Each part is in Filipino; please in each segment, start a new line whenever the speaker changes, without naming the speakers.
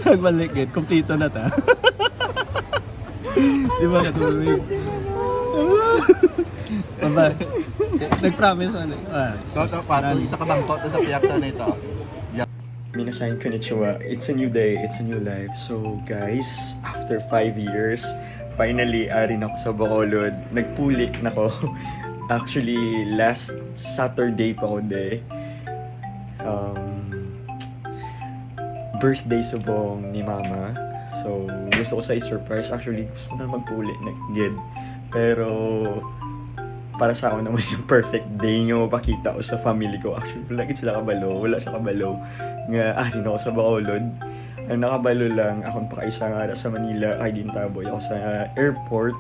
Nagbalikit, kumpleto na ta. Di ba katulog? Baba. Nag-promise ano?
Pato, isa ka bangko sa piyakta na ito.
Minasan konnichiwa. It's a new day, it's a new life. So guys, after 5 years, finally arin ako sa Bacolod. Nagpuli na ko. Actually, last Saturday pa ko de. Birthday subong ni mama. So, gusto ko sa i-surprise. Actually, gusto na magpuli na gid. Pero, para sa ako naman yung perfect day nga mapakita ko sa family ko. Actually, wala gid sila kabalo. Wala sa kabalo. Nga, arin ako sa Bacolod. Ang nakabalo lang, akong pakaisa nga sa Manila, kay Gintaboy. Ako sa airport,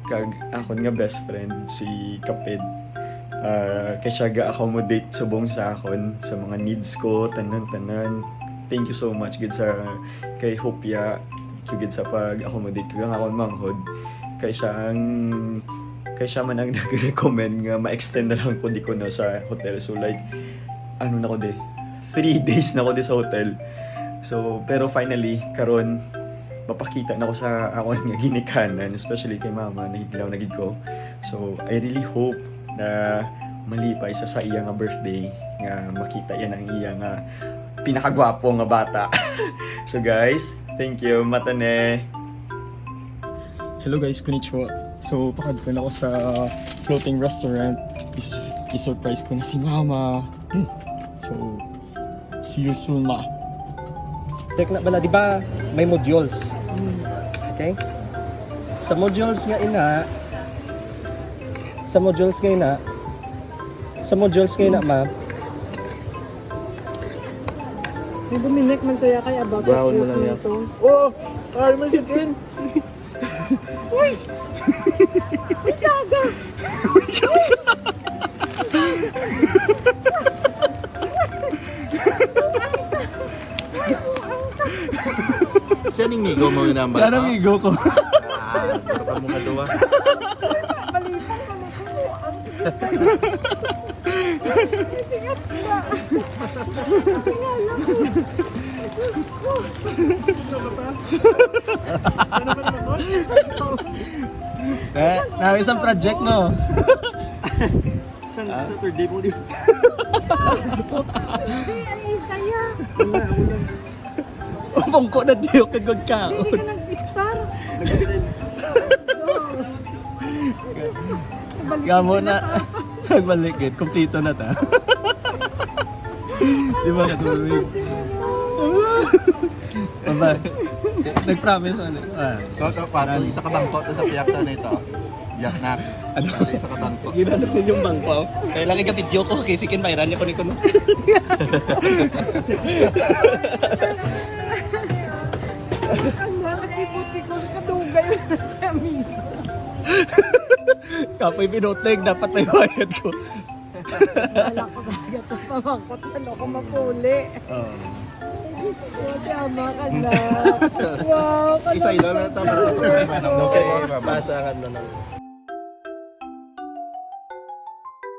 kag akong nga best friend, si Kaped. Kaya siya ga-accommodate subong sa akon, sa mga needs ko, tanan-tanan. Thank you so much, gid sa kay Hopia, gid sa pag-accommodate ko nga akong manghod. Kaya siya man ang nag-recommend nga ma-extend na lang ko di ko na sa hotel. So like, ano na ko de, 3 days na ko de sa hotel. So, pero finally, karon mapakita na ko sa akon nga ginikanan, especially kay mama, nahidlaw na gid ko. So, I really hope na malipay sa iya nga birthday, nga makita yan ang iya nga pinakagwapo nga bata. So guys, thank you. Matane.
Hello guys, konnichiwa. So, pakad ko na ako sa floating restaurant. I-surprise ko na si mama. So, see you soon, ma. Check na bala, di ba may modules? Okay? Sa modules nga ina, ma,
May buminik man kaya kay about
Brown mo lang yan.
nito.
Oh! Ay, may chicken!
Uy! Uy, gaga!
Siya ning migo mo yung number.
yan ang igo ko.
Pero ka mong kaduwa.
Balitan ka na ko. Tingat na.
Na isang project, no?
Saturday mo din.
Hindi, ay kaya.
Bongko na diyo kagod ka.
Hindi ka nag-star.
Gamo na. Nagbalikit, kumpleto na ta. Di ba katulog? Baba. Nag-promise ano?
Pato, isa ka bangko sa piyakta na ito. Yak na.
Ano?
Isa ka bangko.
Ginanap din yung bangko. Kaya lang ikapidyo ko, kay Sikin Bayran niya ko ni Kuno.
Ang mga tipo-tipo kadugay na sa amin.
Kapoy pinuteg, dapat may bayad ko.
Wala ko talaga ito pamangkot sa loko mapuli.
Oh.
Wow, tama ka na. Wow,
Isa ilo na ito. Para ito.
Pasahan na lang.